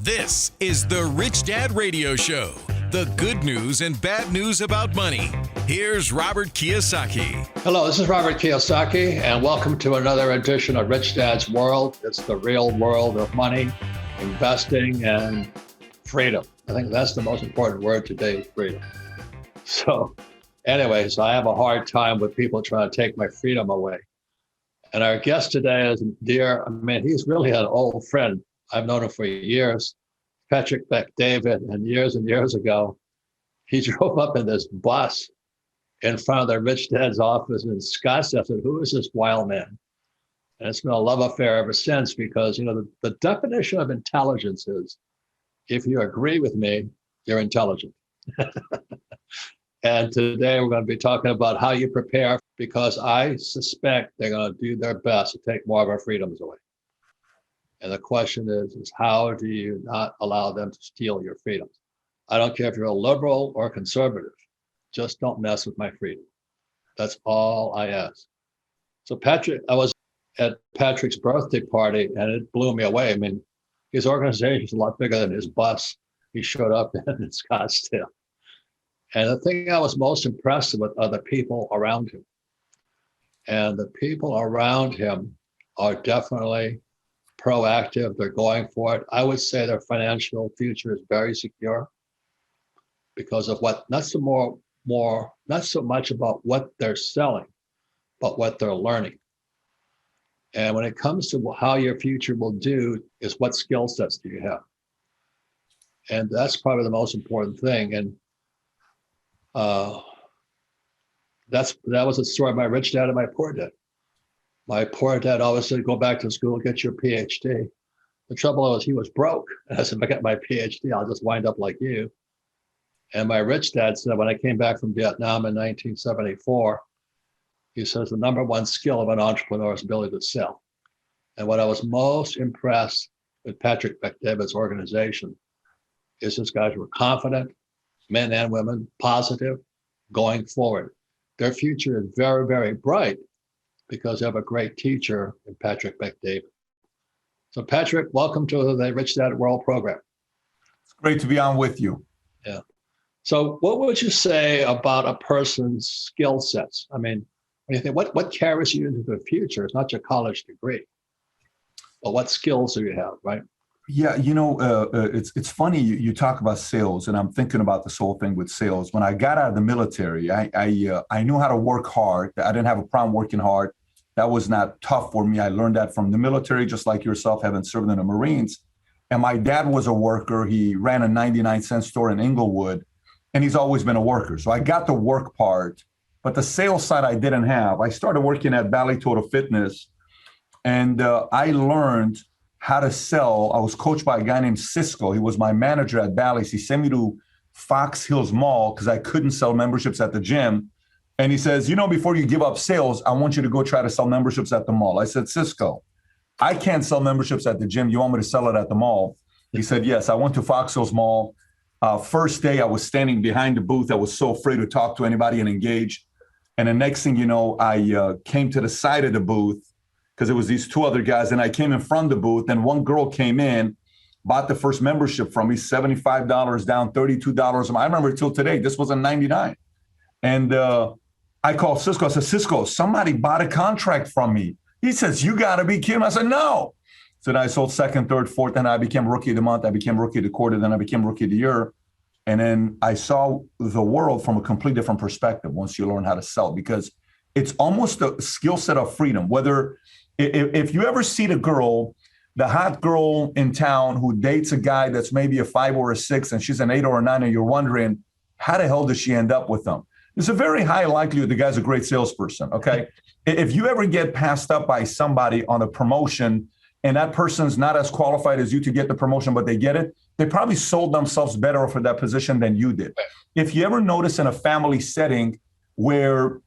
This is the Rich Dad Radio Show. The good news and bad news about money. Here's Robert Kiyosaki. Hello, this is Robert Kiyosaki, and welcome to another edition of Rich Dad's World. It's the real world of money, investing, and freedom. I think that's the most important word today, freedom. So anyways, I have a hard time with people trying to take my freedom away. And our guest today is he's really an old friend. I've known him for years, Patrick Bet-David, and years ago, he drove up in this bus in front of the Rich Dad's office in Scottsdale. I said, who is this wild man? And it's been a love affair ever since because, the definition of intelligence is, if you agree with me, you're intelligent. And today we're going to be talking about how you prepare, because I suspect they're going to do their best to take more of our freedoms away. And the question is how do you not allow them to steal your freedoms? I don't care if you're a liberal or conservative, just don't mess with my freedom. That's all I ask. So Patrick, I was at Patrick's birthday party and it blew me away. I mean, his organization is a lot bigger than his bus he showed up in Scottsdale. And the thing I was most impressed with are the people around him. And the people around him are definitely proactive. They're going for it. I would say their financial future is very secure because of not so much about what they're selling, but what they're learning. And when it comes to how your future will do is what skill sets do you have? And that's probably the most important thing. And that was a story of my rich dad and my poor dad. My poor dad always said, go back to school, get your PhD. The trouble was he was broke. And I said, if I get my PhD, I'll just wind up like you. And my rich dad said, when I came back from Vietnam in 1974, he says, the number one skill of an entrepreneur is ability to sell. And what I was most impressed with Patrick Bet-David's organization is his guys were confident, men and women, positive, going forward. Their future is very, very bright because they have a great teacher in Patrick Bet-David. So Patrick, welcome to the Rich Dad World program. It's great to be on with you. Yeah. So what would you say about a person's skill sets? I mean, when you think, what carries you into the future? It's not your college degree, but what skills do you have, right? Yeah, it's funny you talk about sales, and I'm thinking about this whole thing with sales. When I got out of the military, I knew how to work hard. I didn't have a problem working hard. That was not tough for me. I learned that from the military, just like yourself, having served in the Marines. And my dad was a worker. He ran a 99-cent store in Inglewood, and he's always been a worker. So I got the work part, but the sales side I didn't have. I started working at Bally Total Fitness, and I learned how to sell. I was coached by a guy named Cisco. He was my manager at Bally's. He sent me to Fox Hills Mall because I couldn't sell memberships at the gym. And he says, before you give up sales, I want you to go try to sell memberships at the mall. I said, Cisco, I can't sell memberships at the gym. You want me to sell it at the mall? He said, yes. I went to Fox Hills Mall. First day, I was standing behind the booth. I was so afraid to talk to anybody and engage. And the next thing you know, I came to the side of the booth because it was these two other guys. And I came in front of the booth, and one girl came in, bought the first membership from me, $75 down, $32. I remember till today, this was a $99. And I called Cisco. I said, Cisco, somebody bought a contract from me. He says, you got to be kidding. I said, no. So then I sold second, third, fourth, and I became rookie of the month. I became rookie of the quarter. Then I became rookie of the year. And then I saw the world from a completely different perspective once you learn how to sell, because it's almost a skill set of freedom. Whether if you ever see the hot girl in town who dates a guy that's maybe a 5 or a 6 and she's an 8 or a 9, and you're wondering, how the hell does she end up with them? There's a very high likelihood the guy's a great salesperson, okay? If you ever get passed up by somebody on a promotion and that person's not as qualified as you to get the promotion, but they get it, they probably sold themselves better for that position than you did. If you ever notice in a family setting where,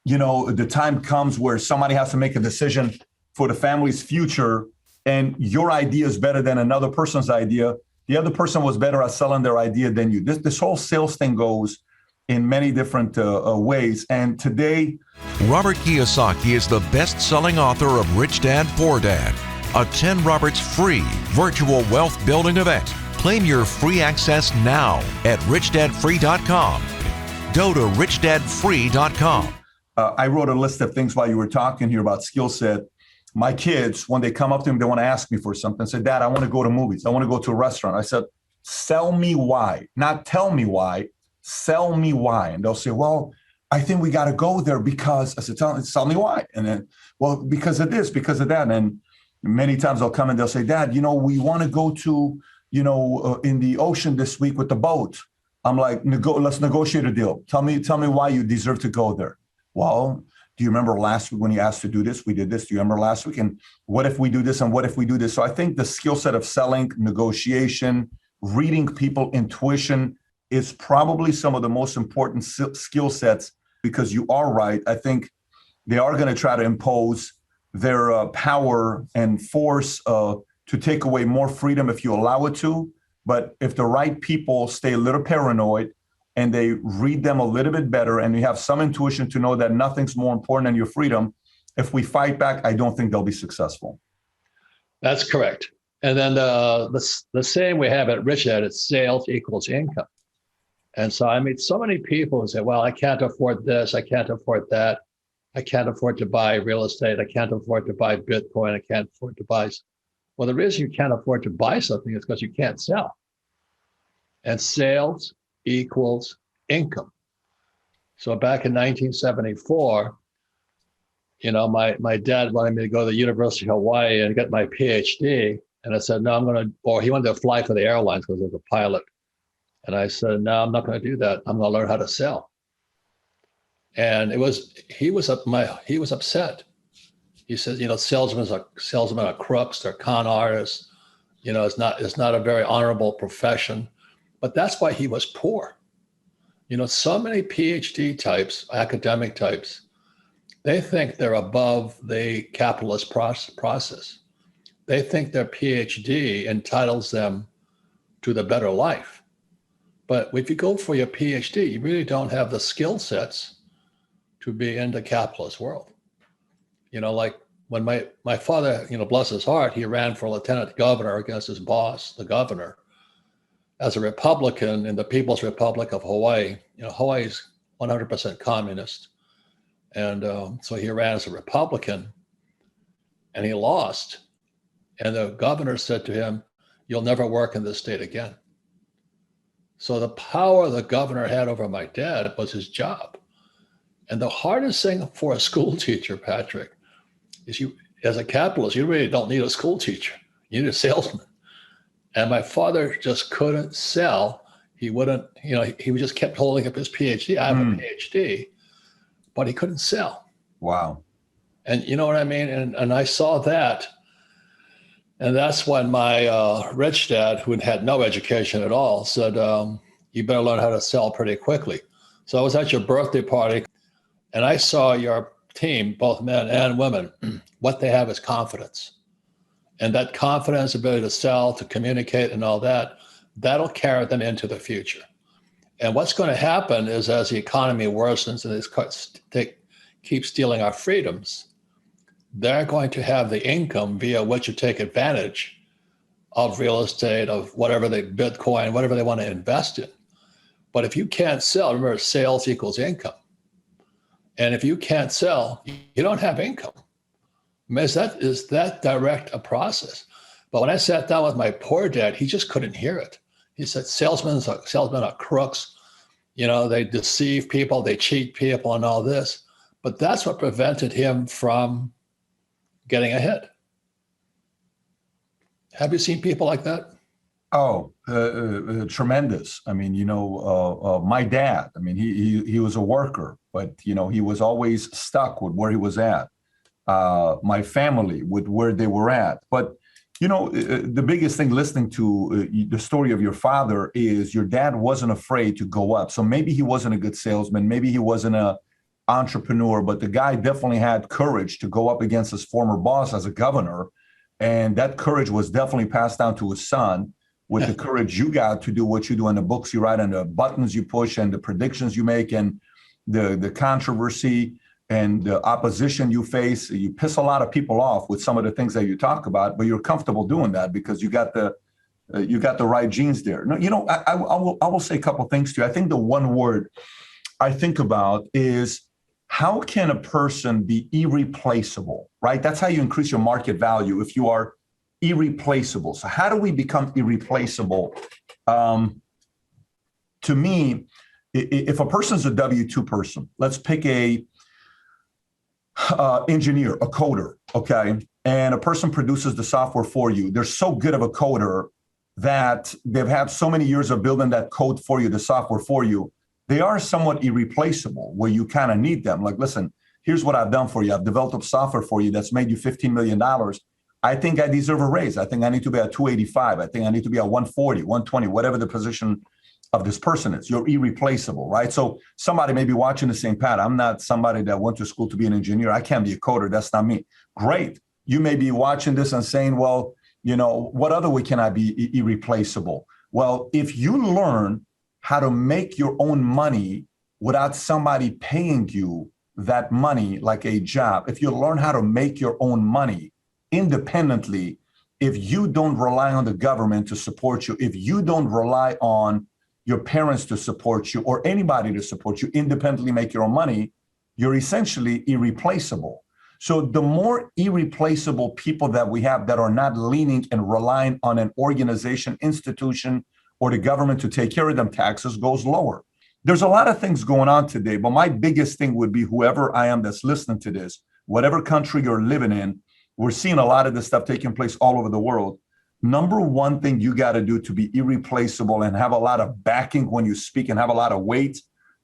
the time comes where somebody has to make a decision for the family's future and your idea is better than another person's idea, the other person was better at selling their idea than you. This whole sales thing goes in many different ways. And today, Robert Kiyosaki is the best-selling author of Rich Dad, Poor Dad. Attend Robert's free virtual wealth building event. Claim your free access now at richdadfree.com. Go to richdadfree.com. I wrote a list of things while you were talking here about skill set. My kids, when they come up to me, they want to ask me for something. Say, Dad, I want to go to movies. I want to go to a restaurant. I said, sell me why. Not tell me why. Sell me why. And they'll say, well, I think we got to go there because, I said, tell me why. And then, well, because of this, because of that. And many times they'll come and they'll say, Dad, we want to go to, in the ocean this week with the boat. I'm like, let's negotiate a deal. Tell me why you deserve to go there. Well, do you remember last week when you asked to do this? We did this. Do you remember last week? And what if we do this? And what if we do this? So I think the skill set of selling, negotiation, reading people, intuition is probably some of the most important skill sets, because you are right. I think they are going to try to impose their power and force to take away more freedom if you allow it to. But if the right people stay a little paranoid and they read them a little bit better, and you have some intuition to know that nothing's more important than your freedom, if we fight back, I don't think they'll be successful. That's correct. And then the saying we have at Rich Dad, it's sales equals income. And so I meet so many people who say, well, I can't afford this, I can't afford that, I can't afford to buy real estate, I can't afford to buy Bitcoin, I can't afford to buy. Well, the reason you can't afford to buy something is because you can't sell. And sales equals income. So back in 1974, my dad wanted me to go to the University of Hawaii and get my PhD. And I said, no, he wanted to fly for the airlines because he was a pilot. And I said, no, I'm not going to do that. I'm going to learn how to sell. And he was upset. He said, salesmen are crooks, they're con artists. It's not a very honorable profession. But that's why he was poor. So many PhD types, academic types, they think they're above the capitalist process. They think their PhD entitles them to the better life. But if you go for your PhD, you really don't have the skill sets to be in the capitalist world. Like when my father, bless his heart, he ran for lieutenant governor against his boss, the governor, as a Republican in the People's Republic of Hawaii. Hawaii's 100% communist. And so he ran as a Republican and he lost. And the governor said to him, you'll never work in this state again. So the power the governor had over my dad was his job. And the hardest thing for a school teacher, Patrick, is as a capitalist, you really don't need a school teacher. You need a salesman. And my father just couldn't sell. He wouldn't, he just kept holding up his PhD. I have a PhD, but he couldn't sell. Wow. And you know what I mean? And I saw that. And that's when my rich dad, who had no education at all, said, you better learn how to sell pretty quickly. So I was at your birthday party and I saw your team, both men and women, what they have is confidence. And that confidence, ability to sell, to communicate and all that, that'll carry them into the future. And what's going to happen is as the economy worsens and they keep stealing our freedoms, they're going to have the income via which you take advantage of real estate, of whatever Bitcoin, whatever they want to invest in. But if you can't sell, remember, sales equals income. And if you can't sell, you don't have income. I mean, is that direct a process? But when I sat down with my poor dad, he just couldn't hear it. He said, salesmen are crooks. They deceive people, they cheat people and all this. But that's what prevented him from getting ahead. Have you seen people like that? Oh, tremendous. I mean, my dad, I mean, he was a worker, but, he was always stuck with where he was at. My family with where they were at. But, the biggest thing listening to the story of your father is your dad wasn't afraid to go up. So maybe he wasn't a good salesman. Maybe he wasn't an entrepreneur, but the guy definitely had courage to go up against his former boss as a governor. And that courage was definitely passed down to his son with the courage you got to do what you do and the books you write and the buttons you push and the predictions you make and the controversy. and the opposition you face, you piss a lot of people off with some of the things that you talk about, but you're comfortable doing that because you got the right genes there. No, I will say a couple of things to you. I think the one word I think about is, how can a person be irreplaceable, right? That's how you increase your market value, if you are irreplaceable. So how do we become irreplaceable? To me, if a person's a W-2 person, let's pick a engineer, a coder, okay? And a person produces the software for you. They're so good of a coder that they've had so many years of building that code for you, the software for you. They are somewhat irreplaceable, where you kind of need them. Like, listen, here's what I've done for you. I've developed software for you that's made you $15 million. I think I deserve a raise. I think I need to be at 285. I think I need to be at 140, 120, whatever the position of this person is. You're irreplaceable, right? So somebody may be watching the same path. I'm not somebody that went to school to be an engineer. I can't be a coder. That's not me. Great. You may be watching this and saying, well, what other way can I be irreplaceable? Well, if you learn how to make your own money without somebody paying you that money like a job, if you learn how to make your own money independently, if you don't rely on the government to support you, if you don't rely on your parents to support you or anybody to support you, independently make your own money, you're essentially irreplaceable. So the more irreplaceable people that we have that are not leaning and relying on an organization, institution, or the government to take care of them, taxes goes lower. There's a lot of things going on today, but my biggest thing would be, whoever I am that's listening to this, whatever country you're living in, we're seeing a lot of this stuff taking place all over the world. Number one thing you got to do to be irreplaceable and have a lot of backing when you speak and have a lot of weight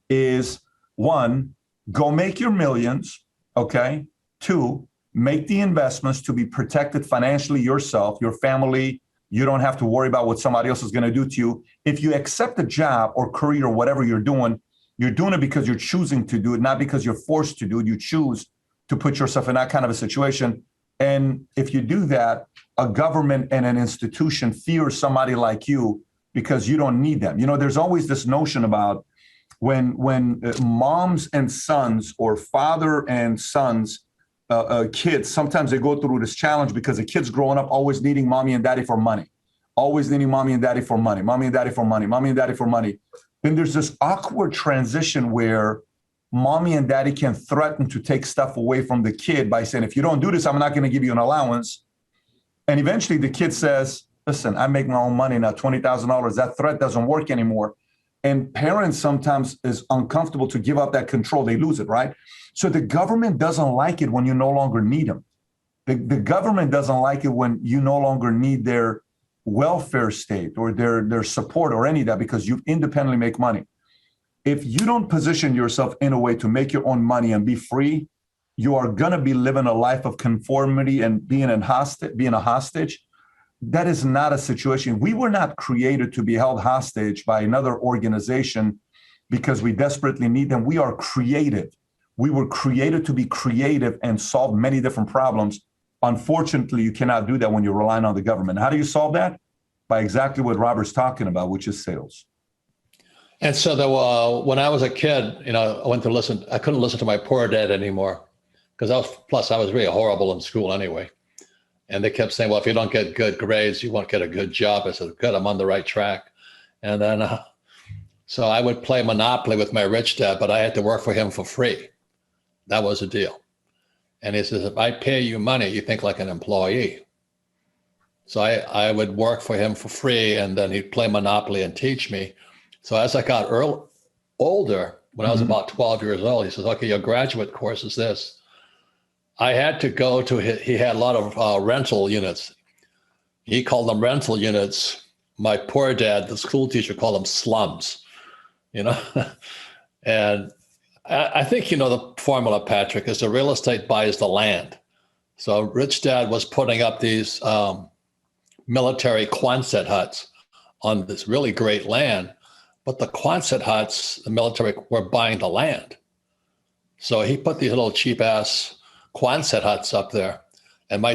is, one, go make your millions, okay? Two, make the investments to be protected financially yourself, your family. You don't have to worry about what somebody else is going to do to you. If you accept a job or career or whatever you're doing it because you're choosing to do it, not because you're forced to do it. You choose to put yourself in that kind of a situation. And if you do that, a government and an institution fears somebody like you because you don't need them. There's always this notion about when moms and sons or father and sons, kids, sometimes they go through this challenge because the kid's growing up always needing mommy and daddy for money, always needing mommy and daddy for money, mommy and daddy for money, mommy and daddy for money. Then there's this awkward transition where mommy and daddy can threaten to take stuff away from the kid by saying, if you don't do this, I'm not going to give you an allowance. And eventually the kid says, listen, I make my own money now, $20,000. That threat doesn't work anymore. And parents sometimes is uncomfortable to give up that control. They lose it, right? So the government doesn't like it when you no longer need them. The government doesn't like it when you no longer need their welfare state or their support or any of that, because you independently make money. If you don't position yourself in a way to make your own money and be free, you are going to be living a life of conformity and being a hostage. That is not a situation. We were not created to be held hostage by another organization because we desperately need them. We are creative. We were created to be creative and solve many different problems. Unfortunately, you cannot do that when you're relying on the government. How do you solve that? By exactly what Robert's talking about, which is sales. And so when I was a kid, I couldn't listen to my poor dad anymore because I was really horrible in school anyway. And they kept saying, well, if you don't get good grades, you won't get a good job. I said, good, I'm on the right track. And then, so I would play Monopoly with my rich dad, but I had to work for him for free. That was the deal. And he says, if I pay you money, you think like an employee. So I would work for him for free, and then he'd play Monopoly and teach me. So as I got older, when I was about 12 years old, he says, okay, your graduate course is this. I had to go to he had a lot of rental units. He called them rental units. My poor dad, the school teacher, called them slums, And I think, the formula, Patrick, is the real estate buys the land. So rich dad was putting up these military Quonset huts on this really great land, but the Quonset huts, the military were buying the land. So he put these little cheap ass Quonset huts up there. And my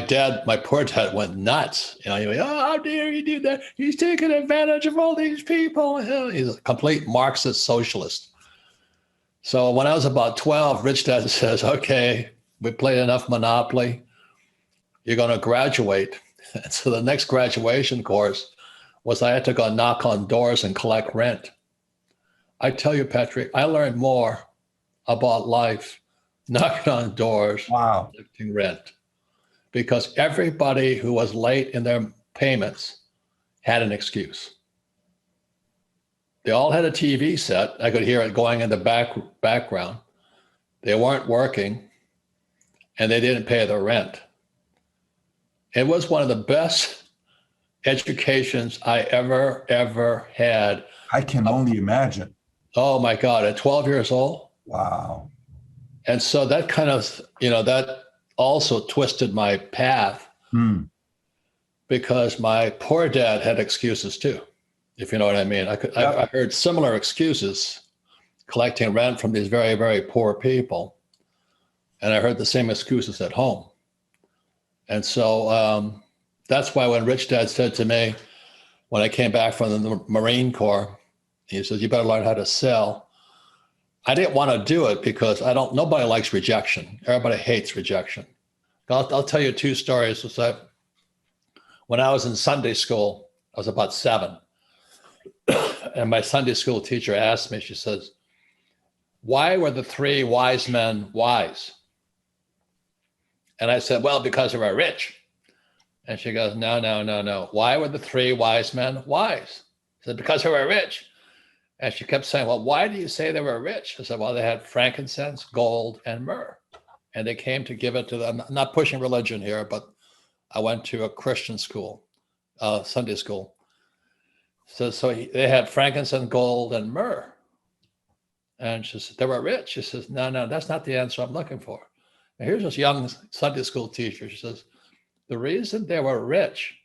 poor dad went nuts. He went, oh, how dare you do that? He's taking advantage of all these people. He's a complete Marxist socialist. So when I was about 12, Rich Dad says, okay, we played enough Monopoly. You're going to graduate. And so the next graduation course was I had to go knock on doors and collect rent. I tell you, Patrick, I learned more about life knocking on doors, Wow. collecting rent, because everybody who was late in their payments had an excuse. They all had a TV set. I could hear it going in the background. They weren't working, and they didn't pay their rent. It was one of the best educations I ever had. I can only imagine. Oh my God, at 12 years old. Wow. And so that kind of, that also twisted my path because my poor dad had excuses too, if you know what I mean. I heard similar excuses collecting rent from these very, very poor people. And I heard the same excuses at home. And so that's why when Rich Dad said to me, when I came back from the Marine Corps, he says, you better learn how to sell. I didn't want to do it because nobody likes rejection. Everybody hates rejection. I'll tell you two stories. Was that when I was in Sunday school, I was about 7. And my Sunday school teacher asked me, she says, why were the 3 wise men wise? And I said, well, because they were rich. And she goes, no. Why were the 3 wise men wise? I said, because they were rich. And she kept saying, well, why do you say they were rich? I said, well, they had frankincense, gold, and myrrh. And they came to give it to them. I'm not pushing religion here, but I went to a Christian school, Sunday school. So they had frankincense, gold, and myrrh. And she said, they were rich. She says, no, that's not the answer I'm looking for. And here's this young Sunday school teacher. She says, the reason they were rich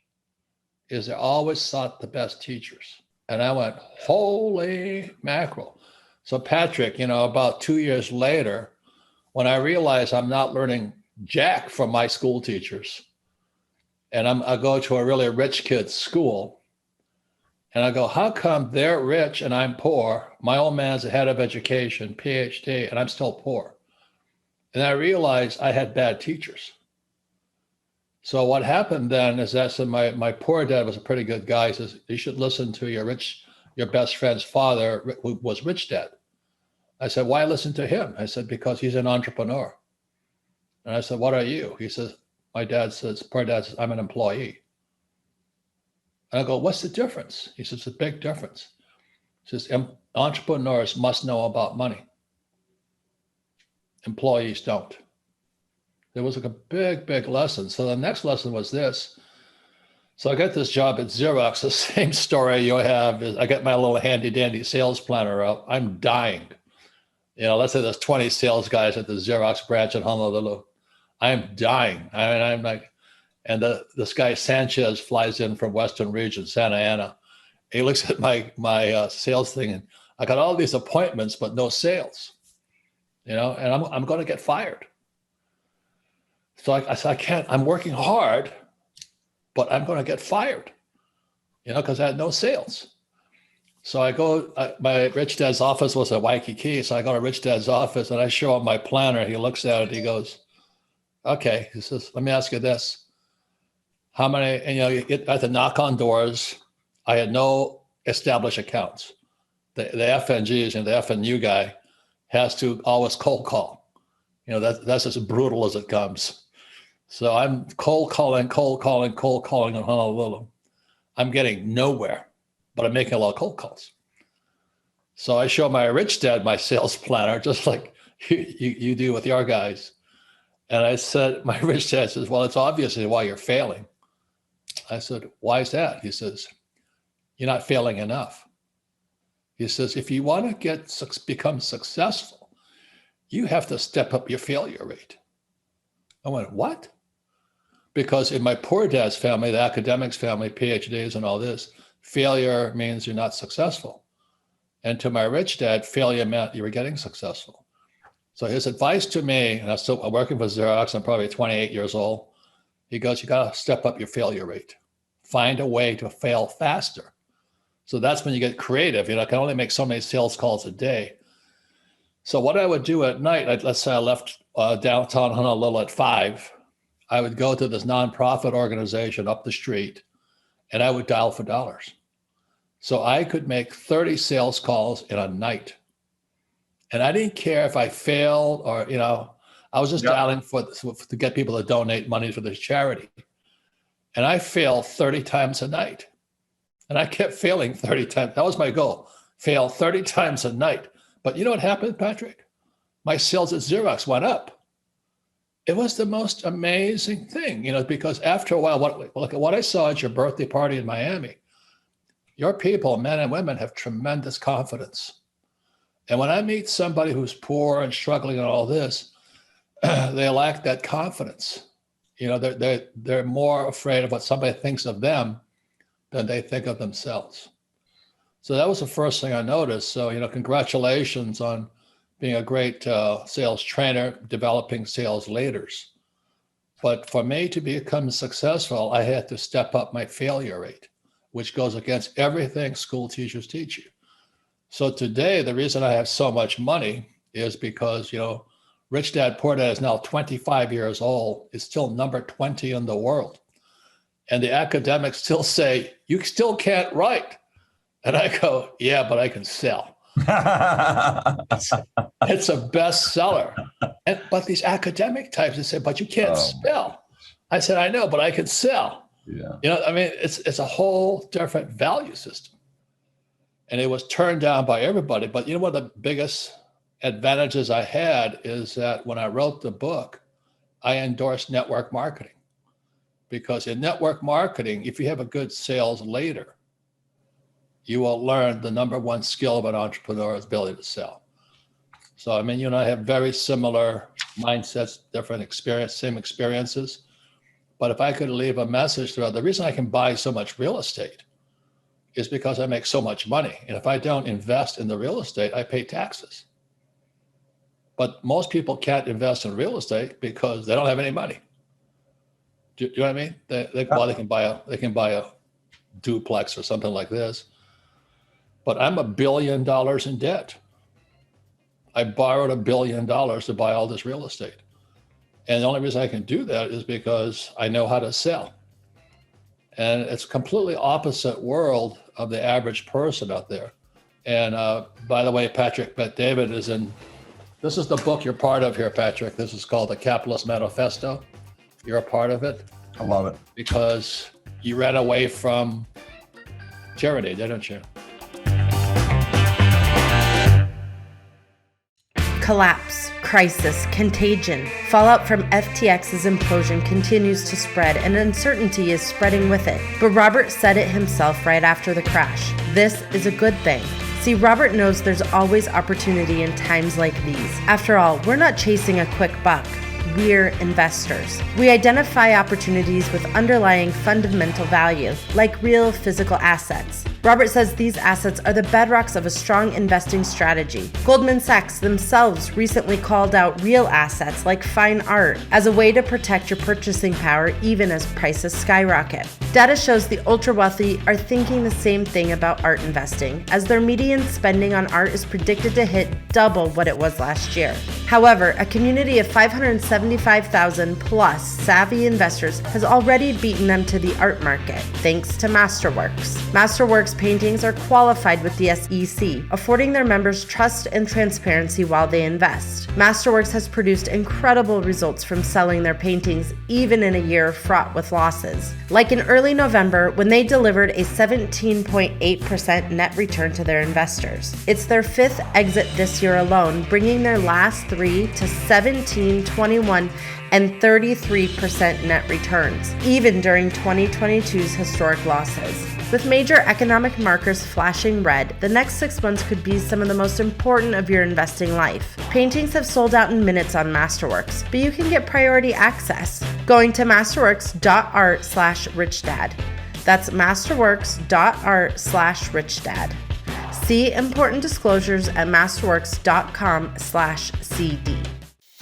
is they always sought the best teachers. And I went, holy mackerel. So Patrick, about 2 years later, when I realized I'm not learning jack from my school teachers, and I go to a really rich kid's school, and I go, how come they're rich and I'm poor? My old man's a head of education, PhD, and I'm still poor. And I realized I had bad teachers. So what happened then is that my poor dad was a pretty good guy. He says, you should listen to your best friend's father, who was Rich Dad. I said, why listen to him? I said, because he's an entrepreneur. And I said, what are you? He says, poor dad says, I'm an employee. And I go, what's the difference? He says, it's a big difference. He says, entrepreneurs must know about money. Employees don't. There was like a big lesson. So the next lesson was this. So I got this job at Xerox, the same story you have. Is I get my little handy dandy sales planner up. I'm dying. Let's say there's 20 sales guys at the Xerox branch in Honolulu. I'm dying. I'm like, and this guy Sanchez flies in from Western Region, Santa Ana. He looks at my sales thing, and I got all these appointments, but no sales. And I'm going to get fired. So I said, I can't, I'm working hard, but I'm going to get fired, because I had no sales. So I go, my Rich Dad's office was at Waikiki. So I go to Rich Dad's office and I show him my planner. He looks at it. He goes, okay. He says, let me ask you this. How many, I had to knock on doors. I had no established accounts. The FNGs and the FNU guy has to always cold call. That's as brutal as it comes. So I'm cold calling in Honolulu. I'm getting nowhere, but I'm making a lot of cold calls. So I show my Rich Dad my sales planner, just like you do with your guys. And I said, my Rich Dad says, well, it's obviously why you're failing. I said, why is that? He says, you're not failing enough. He says, if you want to become successful, you have to step up your failure rate. I went, what? Because in my poor dad's family, the academics family, PhDs and all this, failure means you're not successful. And to my Rich Dad, failure meant you were getting successful. So his advice to me, and I'm working for Xerox, I'm probably 28 years old. He goes, you got to step up your failure rate. Find a way to fail faster. So that's when you get creative. I can only make so many sales calls a day. So what I would do at night, let's say I left downtown Honolulu at 5, I would go to this nonprofit organization up the street and I would dial for dollars. So I could make 30 sales calls in a night. And I didn't care if I failed or, I was just dialing to get people to donate money for this charity. And I failed 30 times a night. And I kept failing 30 times. That was my goal, fail 30 times a night. But you know what happened, Patrick? My sales at Xerox went up. It was the most amazing thing, because after a while, look at what I saw at your birthday party in Miami. Your people, men and women, have tremendous confidence. And when I meet somebody who's poor and struggling and all this, they lack that confidence. They're more afraid of what somebody thinks of them than they think of themselves. So that was the first thing I noticed. So, congratulations on being a great sales trainer, developing sales leaders. But for me to become successful, I had to step up my failure rate, which goes against everything school teachers teach you. So today, the reason I have so much money is because, Rich Dad Poor Dad is now 25 years old. It's still number 20 in the world. And the academics still say, you still can't write. And I go, yeah, but I can sell. It's a bestseller. But these academic types, they say, but you can't spell. I said, I know, but I can sell. Yeah. It's a whole different value system. And it was turned down by everybody. But one of the biggest advantages I had is that when I wrote the book, I endorsed network marketing. Because in network marketing, if you have a good sales leader, you will learn the number one skill of an entrepreneur's ability to sell. So, you and I have very similar mindsets, different experience, same experiences. But if I could leave a message throughout, the reason I can buy so much real estate is because I make so much money. And if I don't invest in the real estate, I pay taxes. But most people can't invest in real estate because they don't have any money. Do you know what I mean? They can buy a duplex or something like this. But I'm $1 billion in debt. I borrowed $1 billion to buy all this real estate. And the only reason I can do that is because I know how to sell. And it's a completely opposite world of the average person out there. And by the way, Patrick Bet-David this is the book you're part of here, Patrick. This is called The Capitalist Manifesto. You're a part of it. I love it. Because you ran away from tyranny, didn't you? Collapse, crisis, contagion. Fallout from FTX's implosion continues to spread, and uncertainty is spreading with it. But Robert said it himself right after the crash. This is a good thing. See, Robert knows there's always opportunity in times like these. After all, we're not chasing a quick buck. We're investors. We identify opportunities with underlying fundamental value, like real physical assets. Robert says these assets are the bedrocks of a strong investing strategy. Goldman Sachs themselves recently called out real assets like fine art as a way to protect your purchasing power even as prices skyrocket. Data shows the ultra-wealthy are thinking the same thing about art investing, as their median spending on art is predicted to hit double what it was last year. However, a community of 575,000 plus savvy investors has already beaten them to the art market, thanks to Masterworks. Masterworks paintings are qualified with the SEC, affording their members trust and transparency while they invest. Masterworks has produced incredible results from selling their paintings, even in a year fraught with losses. Like in early November, when they delivered a 17.8% net return to their investors. It's their fifth exit this year alone, bringing their last three to 17, 21, and 33% net returns, even during 2022's historic losses. With major economic markers flashing red, the next 6 months could be some of the most important of your investing life. Paintings have sold out in minutes on Masterworks, but you can get priority access going to masterworks.art/richdad. That's masterworks.art/richdad. See important disclosures at masterworks.com/CD.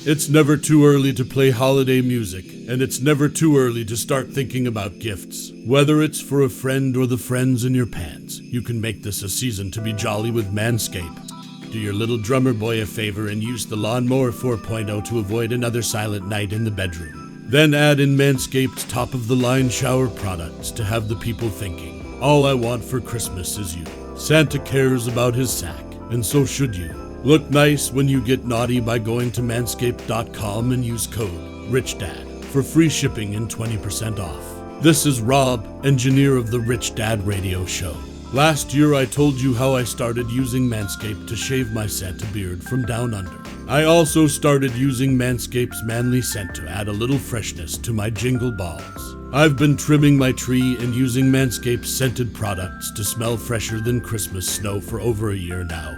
It's never too early to play holiday music, and it's never too early to start thinking about gifts. Whether it's for a friend or the friends in your pants, you can make this a season to be jolly with Manscaped. Do your little drummer boy a favor and use the Lawnmower 4.0 to avoid another silent night in the bedroom. Then add in Manscaped's top-of-the-line shower products to have the people thinking, all I want for Christmas is you. Santa cares about his sack, and so should you. Look nice when you get naughty by going to manscaped.com and use code RICHDAD for free shipping and 20% off. This is Rob, engineer of the Rich Dad Radio Show. Last year I told you how I started using Manscaped to shave my Santa beard from down under. I also started using Manscaped's manly scent to add a little freshness to my jingle balls. I've been trimming my tree and using Manscaped's scented products to smell fresher than Christmas snow for over a year now.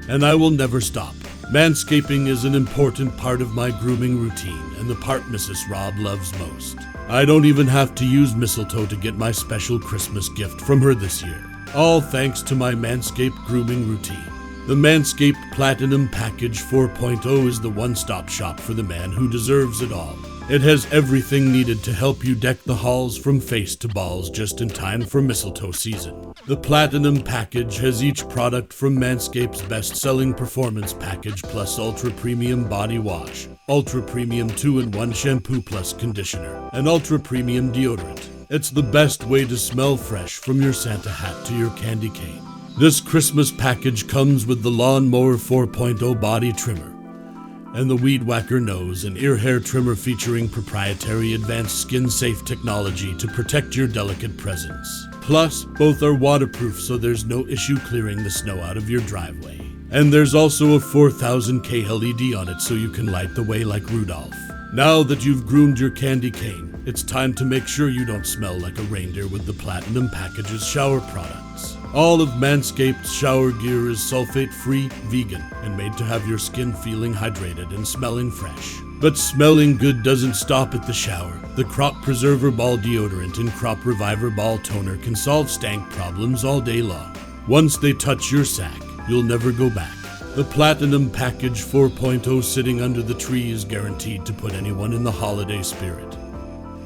And I will never stop. Manscaping is an important part of my grooming routine and the part Mrs. Rob loves most. I don't even have to use mistletoe to get my special Christmas gift from her this year. All thanks to my Manscaped grooming routine. The Manscaped Platinum Package 4.0 is the one-stop shop for the man who deserves it all. It has everything needed to help you deck the halls from face to balls just in time for mistletoe season. The Platinum Package has each product from Manscaped's best-selling Performance Package plus Ultra Premium Body Wash, Ultra Premium 2-in-1 Shampoo plus Conditioner, and Ultra Premium Deodorant. It's the best way to smell fresh from your Santa hat to your candy cane. This Christmas package comes with the Lawnmower 4.0 body trimmer and the Weed Whacker nose and ear hair trimmer featuring proprietary advanced skin-safe technology to protect your delicate presence. Plus, both are waterproof so there's no issue clearing the snow out of your driveway. And there's also a 4000K LED on it so you can light the way like Rudolph. Now that you've groomed your candy cane, it's time to make sure you don't smell like a reindeer with the Platinum Package's shower products. All of Manscaped's shower gear is sulfate-free, vegan, and made to have your skin feeling hydrated and smelling fresh. But smelling good doesn't stop at the shower. The Crop Preserver Ball Deodorant and Crop Reviver Ball Toner can solve stank problems all day long. Once they touch your sack, you'll never go back. The Platinum Package 4.0 sitting under the tree is guaranteed to put anyone in the holiday spirit.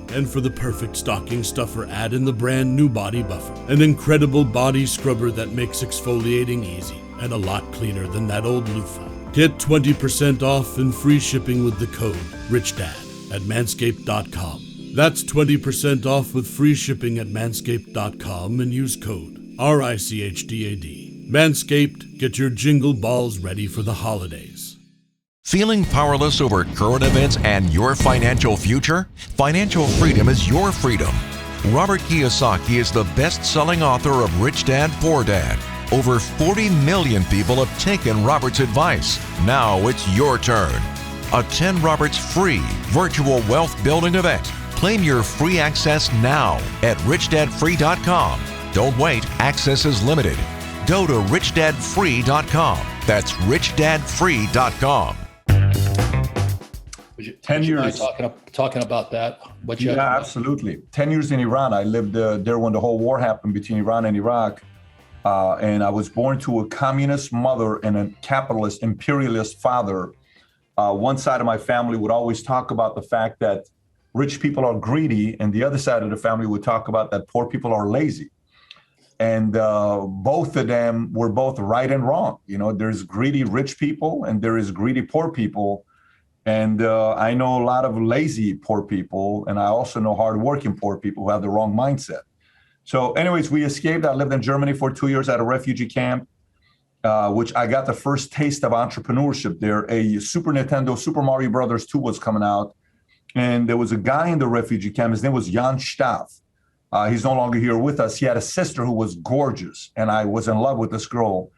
And for the perfect stocking stuffer, add in the brand new Body Buffer, an incredible body scrubber that makes exfoliating easy and a lot cleaner than that old loofah. Get 20% off and free shipping with the code RICHDAD at manscaped.com. That's 20% off with free shipping at manscaped.com and use code RICHDAD. Manscaped, get your jingle balls ready for the holidays. Feeling powerless over current events and your financial future? Financial freedom is your freedom. Robert Kiyosaki is the best-selling author of Rich Dad, Poor Dad. Over 40 million people have taken Robert's advice. Now it's your turn. Attend Robert's free virtual wealth building event. Claim your free access now at richdadfree.com. Don't wait, access is limited. Go to richdadfree.com. That's richdadfree.com. 10 years. Talking about that. Yeah, absolutely. 10 years in Iran. I lived there when the whole war happened between Iran and Iraq. And I was born to a communist mother and a capitalist imperialist father. One side of my family would always talk about the fact that rich people are greedy, and the other side of the family would talk about that poor people are lazy. And both of them were both right and wrong. You know, there's greedy rich people and there is greedy poor people. And I know a lot of lazy poor people, and I also know hardworking poor people who have the wrong mindset. So anyways, we escaped. I lived in Germany for 2 years at a refugee camp, which I got the first taste of entrepreneurship there. A Super Nintendo, Super Mario Brothers 2 was coming out. And there was a guy in the refugee camp. His name was Jan Staff. He's no longer here with us. He had a sister who was gorgeous, and I was in love with this girl.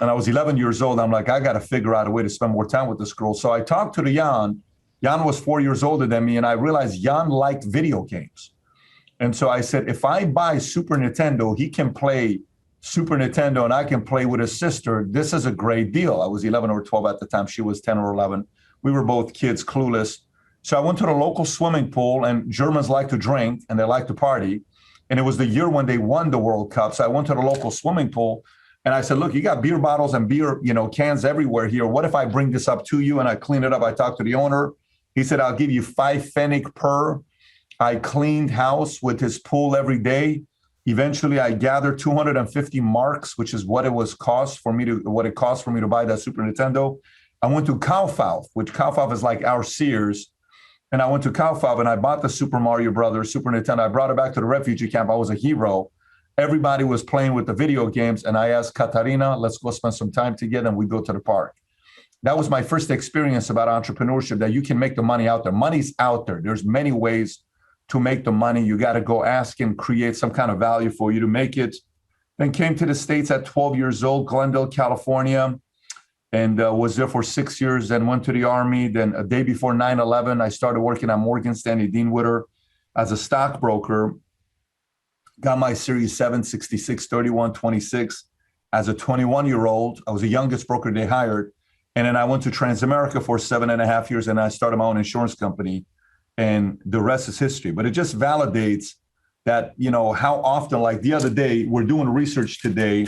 And I was 11 years old. I'm like, I got to figure out a way to spend more time with this girl. So I talked to the Jan. Jan was 4 years older than me, and I realized Jan liked video games. And so I said, if I buy Super Nintendo, he can play Super Nintendo, and I can play with his sister. This is a great deal. I was 11 or 12 at the time. She was 10 or 11. We were both kids, clueless. So I went to the local swimming pool, and Germans like to drink, and they like to party. And it was the year when they won the World Cup. So I went to the local swimming pool, and I said, look, you got beer bottles and beer, cans everywhere here. What if I bring this up to you? And I clean it up. I talked to the owner. He said, I'll give you 5 pfennig per. I cleaned house with his pool every day. Eventually, I gathered 250 marks, which is what it cost for me to buy that Super Nintendo. I went to Kaufhof, which Kaufhof is like our Sears. And I went to Kaufhof and I bought the Super Mario Brothers, Super Nintendo. I brought it back to the refugee camp. I was a hero. Everybody was playing with the video games. And I asked Katarina, let's go spend some time together. And we go to the park. That was my first experience about entrepreneurship, that you can make the money out there. Money's out there. There's many ways to make the money. You got to go ask and create some kind of value for you to make it. Then came to the States at 12 years old, Glendale, California, and was there for 6 years, then went to the Army. Then a day before 9/11, I started working at Morgan Stanley Dean Witter as a stockbroker. Got my Series 7, 66, 31, 26 as a 21-year-old. I was the youngest broker they hired. And then I went to Transamerica for 7.5 years, and I started my own insurance company, and the rest is history. But it just validates that, how often, like the other day, we're doing research today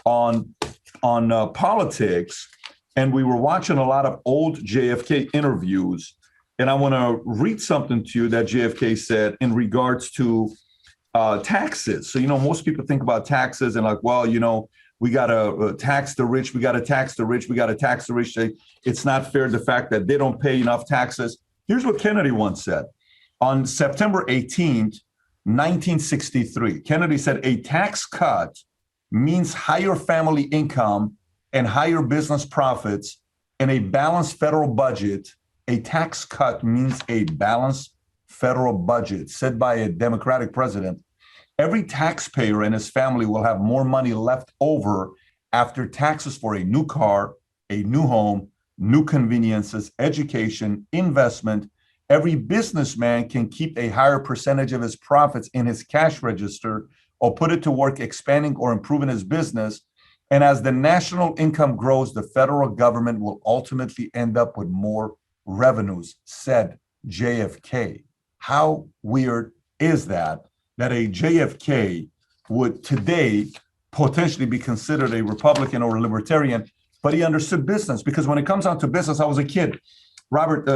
on politics, and we were watching a lot of old JFK interviews. And I want to read something to you that JFK said in regards to taxes. So, most people think about taxes and like, well, we got to tax the rich. We got to tax the rich. We got to tax the rich. It's not fair, the fact that they don't pay enough taxes. Here's what Kennedy once said. On September 18th, 1963, Kennedy said, a tax cut means higher family income and higher business profits and a balanced federal budget. A tax cut means a balanced federal budget, said by a Democratic president. Every taxpayer and his family will have more money left over after taxes for a new car, a new home, new conveniences, education, investment. Every businessman can keep a higher percentage of his profits in his cash register or put it to work expanding or improving his business. And as the national income grows, the federal government will ultimately end up with more revenues, said JFK. How weird is that a JFK would today potentially be considered a Republican or a libertarian, but he understood business? Because when it comes down to business, I was a kid. Robert,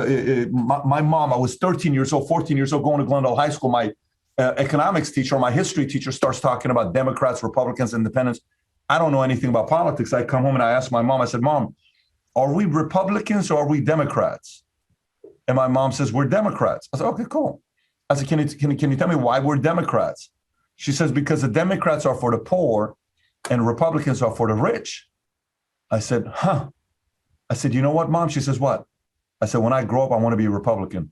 my mom, I was 13 years old, 14 years old, going to Glendale High School. My economics teacher, my history teacher starts talking about Democrats, Republicans, independents. I don't know anything about politics. I come home and I ask my mom, I said, Mom, are we Republicans or are we Democrats? And my mom says, we're Democrats. I said, okay, cool. I said, can you tell me why we're Democrats? She says, because the Democrats are for the poor and Republicans are for the rich. I said, huh. I said, you know what, Mom? She says, what? I said, when I grow up, I want to be a Republican.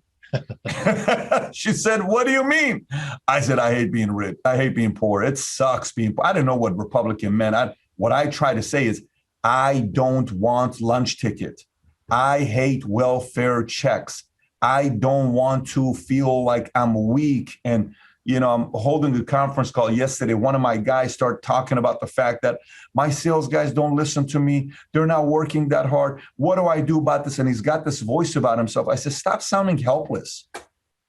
She said, what do you mean? I said, I hate being rich. I hate being poor. It sucks being poor. I didn't know what Republican meant. What I try to say is, I don't want lunch ticket. I hate welfare checks. I don't want to feel like I'm weak. And, I'm holding a conference call yesterday. One of my guys started talking about the fact that my sales guys don't listen to me. They're not working that hard. What do I do about this? And he's got this voice about himself. I said, stop sounding helpless.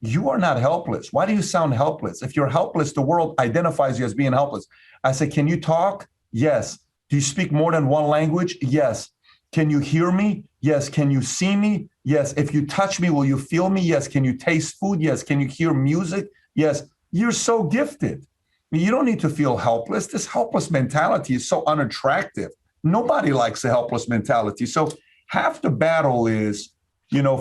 You are not helpless. Why do you sound helpless? If you're helpless, the world identifies you as being helpless. I said, can you talk? Yes. Do you speak more than one language? Yes. Can you hear me? Yes. Can you see me? Yes. If you touch me, will you feel me? Yes. Can you taste food? Yes. Can you hear music? Yes. You're so gifted. You don't need to feel helpless. This helpless mentality is so unattractive. Nobody likes a helpless mentality. So half the battle is,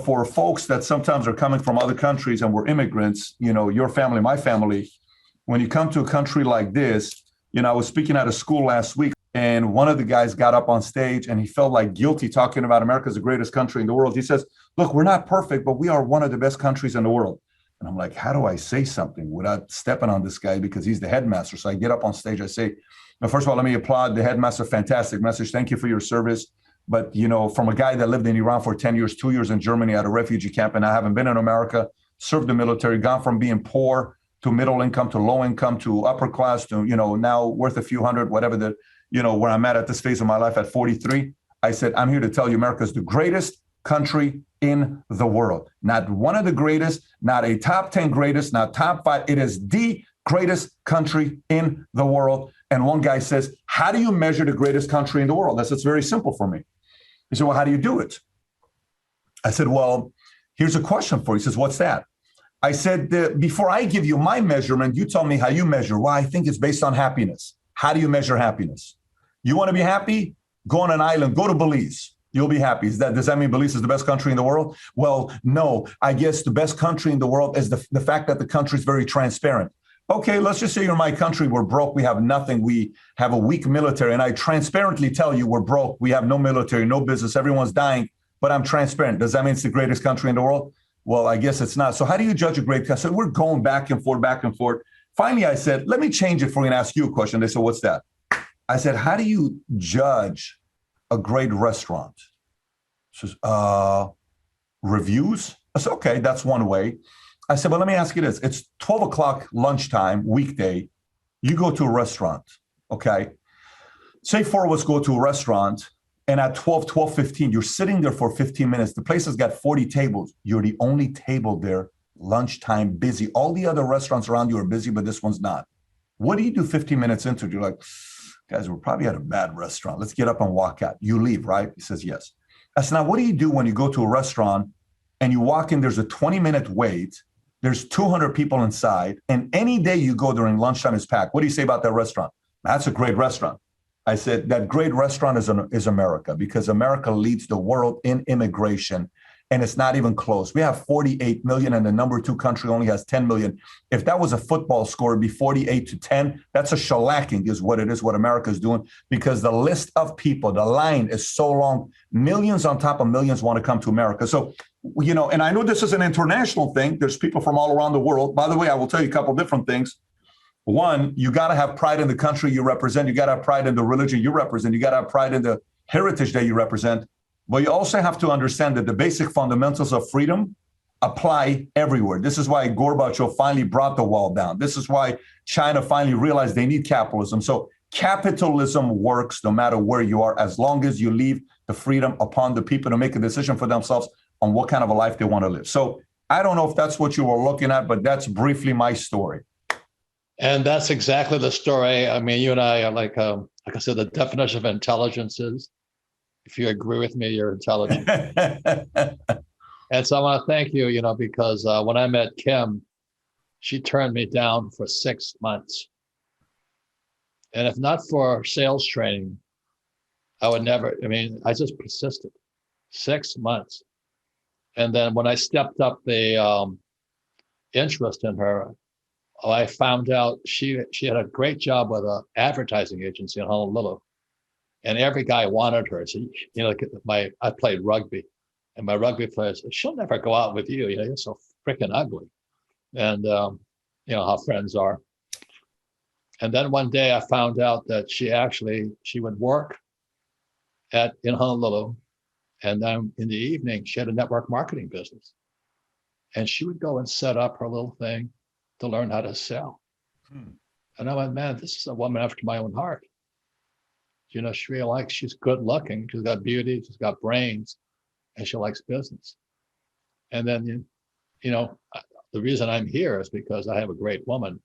for folks that sometimes are coming from other countries and we're immigrants, your family, my family, when you come to a country like this, I was speaking at a school last week, and one of the guys got up on stage and he felt like guilty talking about America's the greatest country in the world. He says, look, we're not perfect, but we are one of the best countries in the world. And I'm like, how do I say something without stepping on this guy, because he's the headmaster? So I get up on stage, I say, first of all, let me applaud the headmaster. Fantastic message. Thank you for your service. But, from a guy that lived in Iran for 10 years, 2 years in Germany at a refugee camp, and I haven't been in America, served the military, gone from being poor to middle income to low income to upper class to, now worth a few hundred, whatever where I'm at this phase of my life at 43. I said, I'm here to tell you America is the greatest country in the world. Not one of the greatest, not a top 10 greatest, not top 5. It is the greatest country in the world. And one guy says, how do you measure the greatest country in the world? I said, it's very simple for me. He said, well, how do you do it? I said, well, here's a question for you. He says, what's that? I said, before I give you my measurement, you tell me how you measure. Well, I think it's based on happiness. How do you measure happiness? You want to be happy? Go on an island, go to Belize. You'll be happy. Does that mean Belize is the best country in the world? Well, no. I guess the best country in the world is the fact that the country is very transparent. Okay, let's just say you're my country. We're broke. We have nothing. We have a weak military. And I transparently tell you we're broke. We have no military, no business. Everyone's dying. But I'm transparent. Does that mean it's the greatest country in the world? Well, I guess it's not. So how do you judge a great country? So we're going back and forth, back and forth. Finally, I said, let me change it for you and ask you a question. They said, what's that? I said, how do you judge a great restaurant? She says, reviews? I said, okay, that's one way. I said, well, let me ask you this. It's 12 o'clock lunchtime, weekday. You go to a restaurant, okay? Say four of us go to a restaurant, and at 12:15, you're sitting there for 15 minutes. The place has got 40 tables. You're the only table there, lunchtime, busy. All the other restaurants around you are busy, but this one's not. What do you do 15 minutes into it? You're like, guys, we're probably at a bad restaurant. Let's get up and walk out. You leave, right? He says, yes. I said, now, what do you do when you go to a restaurant and you walk in, there's a 20-minute wait, there's 200 people inside, and any day you go during lunchtime is packed. What do you say about that restaurant? That's a great restaurant. I said, that great restaurant is America, because America leads the world in immigration, and it's not even close. We have 48 million, and the number two country only has 10 million. If that was a football score, it'd be 48-10. That's a shellacking is what it is, what America is doing, because the list of people, the line is so long. Millions on top of millions want to come to America. So, you know, and I know this is an international thing. There's people from all around the world. By the way, I will tell you a couple different things. One, you got to have pride in the country you represent. You got to have pride in the religion you represent. You got to have pride in the heritage that you represent. But you also have to understand that the basic fundamentals of freedom apply everywhere. This is why Gorbachev finally brought the wall down. This is why China finally realized they need capitalism. So capitalism works no matter where you are, as long as you leave the freedom upon the people to make a decision for themselves on what kind of a life they want to live. So I don't know if that's what you were looking at, but that's briefly my story. And that's exactly the story. I mean, you and I are like I said, the definition of intelligence is, if you agree with me, you're intelligent. And so I want to thank you, you know, because when I met Kim, she turned me down for 6 months. And if not for sales training, I would never, I mean, I just persisted 6 months. And then when I stepped up the interest in her, I found out she had a great job with an advertising agency in Honolulu. And every guy wanted her. So, you know, I played rugby, and my rugby player said, she'll never go out with you. You know, you're so freaking ugly. And, you know, how friends are. And then one day I found out that she would work in Honolulu. And then in the evening, she had a network marketing business. And she would go and set up her little thing to learn how to sell. And I went, man, this is a woman after my own heart. You know, she really likes, she's good looking, she's got beauty, she's got brains, and she likes business. And then, you know, the reason I'm here is because I have a great woman.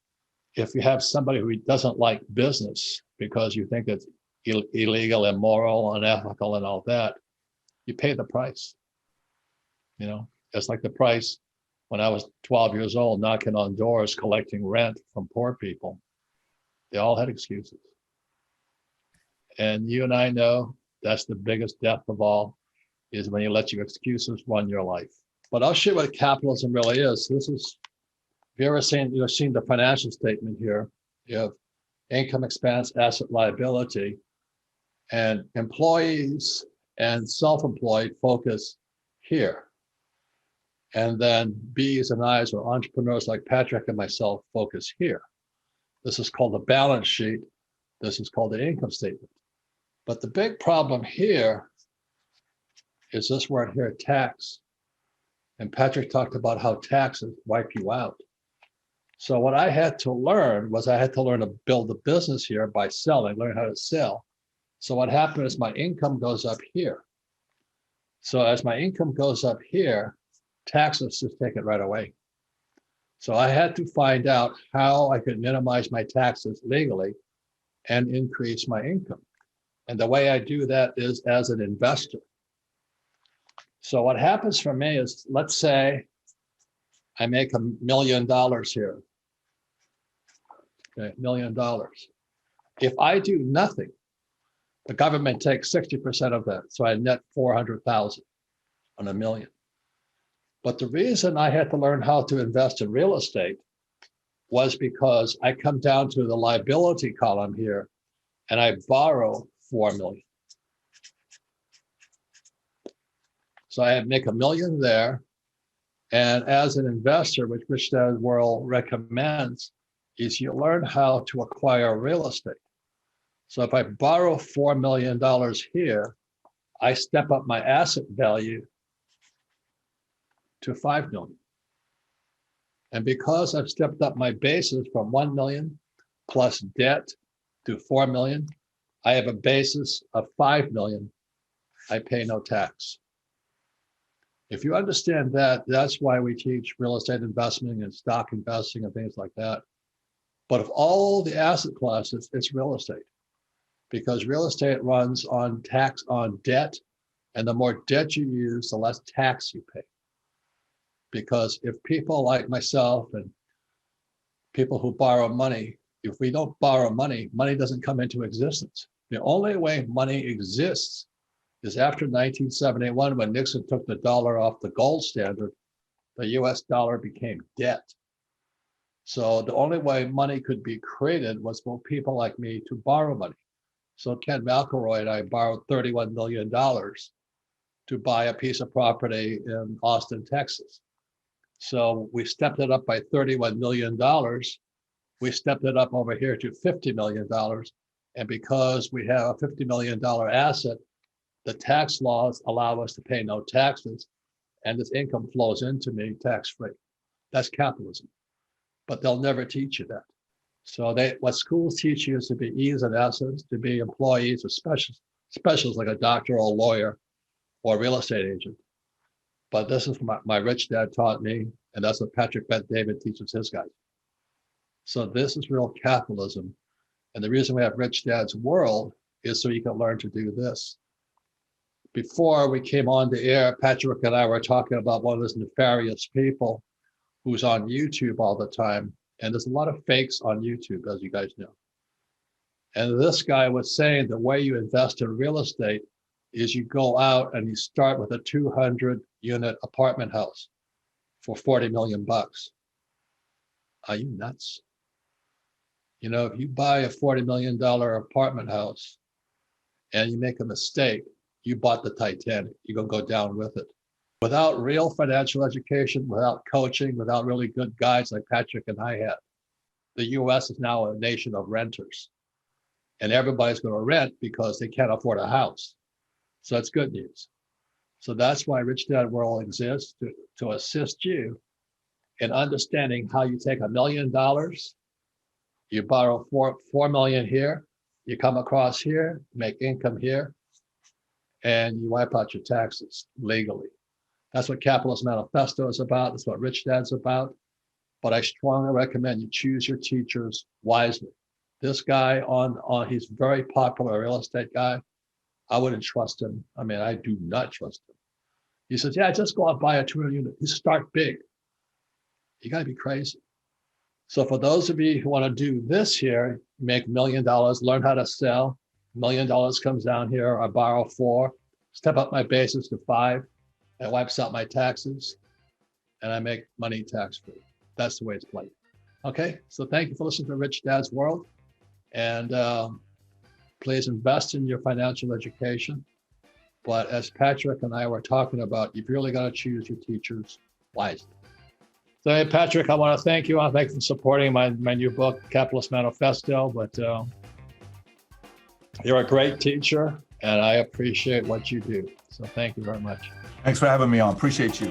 If you have somebody who doesn't like business because you think it's illegal, immoral, unethical, and all that, you pay the price. You know, it's like the price when I was 12 years old, knocking on doors, collecting rent from poor people. They all had excuses. And you and I know that's the biggest death of all, is when you let your excuses run your life. But I'll show you what capitalism really is. This is, if you've seen the financial statement here, you have income, expense, asset, liability, and employees and self-employed focus here. And then B's and I's, or entrepreneurs like Patrick and myself, focus here. This is called the balance sheet. This is called the income statement. But the big problem here is this word here, tax. And Patrick talked about how taxes wipe you out. So what I had to learn was I had to learn to build a business here by selling, learn how to sell. So what happened is my income goes up here. So as my income goes up here, taxes just take it right away. So I had to find out how I could minimize my taxes legally and increase my income. And the way I do that is as an investor. So what happens for me is, let's say I make $1 million here. Okay, $1 million. If I do nothing, the government takes 60% of that. So I net 400,000 on $1 million. But the reason I had to learn how to invest in real estate was because I come down to the liability column here and I borrow 4 million. So I make $1 million there. And as an investor, which Rich Dad World recommends, is you learn how to acquire real estate. So if I borrow $4 million here, I step up my asset value to 5 million. And because I've stepped up my basis from 1 million plus debt to 4 million, I have a basis of 5 million. I pay no tax. If you understand that, that's why we teach real estate investing and stock investing and things like that. But of all the asset classes, it's real estate, because real estate runs on tax on debt, and the more debt you use, the less tax you pay. Because if people like myself and people who borrow money, if we don't borrow money, money doesn't come into existence. The only way money exists is after 1971, when Nixon took the dollar off the gold standard, the US dollar became debt. So the only way money could be created was for people like me to borrow money. So Ken McElroy and I borrowed $31 million to buy a piece of property in Austin, Texas. So we stepped it up by $31 million. We stepped it up over here to $50 million. And because we have a $50 million asset, the tax laws allow us to pay no taxes, and this income flows into me tax-free. That's capitalism. But they'll never teach you that. So what schools teach you is to be E's and S's, to be employees or specialists like a doctor or a lawyer or a real estate agent. But this is what my rich dad taught me, and that's what Patrick Bet-David teaches his guys. So this is real capitalism. And the reason we have Rich Dad's World is so you can learn to do this. Before we came on the air, Patrick and I were talking about one of those nefarious people who's on YouTube all the time. And there's a lot of fakes on YouTube, as you guys know. And this guy was saying the way you invest in real estate is you go out and you start with a 200-unit apartment house for 40 million bucks. Are you nuts? You know, if you buy a $40 million apartment house and you make a mistake, you bought the Titanic. You're going to go down with it. Without real financial education, without coaching, without really good guides like Patrick and I had, the US is now a nation of renters. And everybody's going to rent because they can't afford a house. So that's good news. So that's why Rich Dad World exists, to assist you in understanding how you take $1 million, you borrow 4 million here, you come across here, make income here, and you wipe out your taxes legally. That's what Capitalist Manifesto is about. That's what Rich Dad's about. But I strongly recommend you choose your teachers wisely. This guy he's very popular real estate guy. I wouldn't trust him. I mean, I do not trust him. He says, yeah, just go out and buy a 200 unit. You start big. You got to be crazy. So for those of you who want to do this here, make $1 million, learn how to sell. $1 million comes down here. I borrow 4, step up my basis to 5. It wipes out my taxes, and I make money tax-free. That's the way it's played. Okay, so thank you for listening to Rich Dad's World. And please invest in your financial education. But as Patrick and I were talking about, you've really got to choose your teachers wisely. So, hey, Patrick, I want to thank you. I thank you for supporting my new book, Capitalist Manifesto. But you're a great teacher, and I appreciate what you do. So thank you very much. Thanks for having me on. Appreciate you.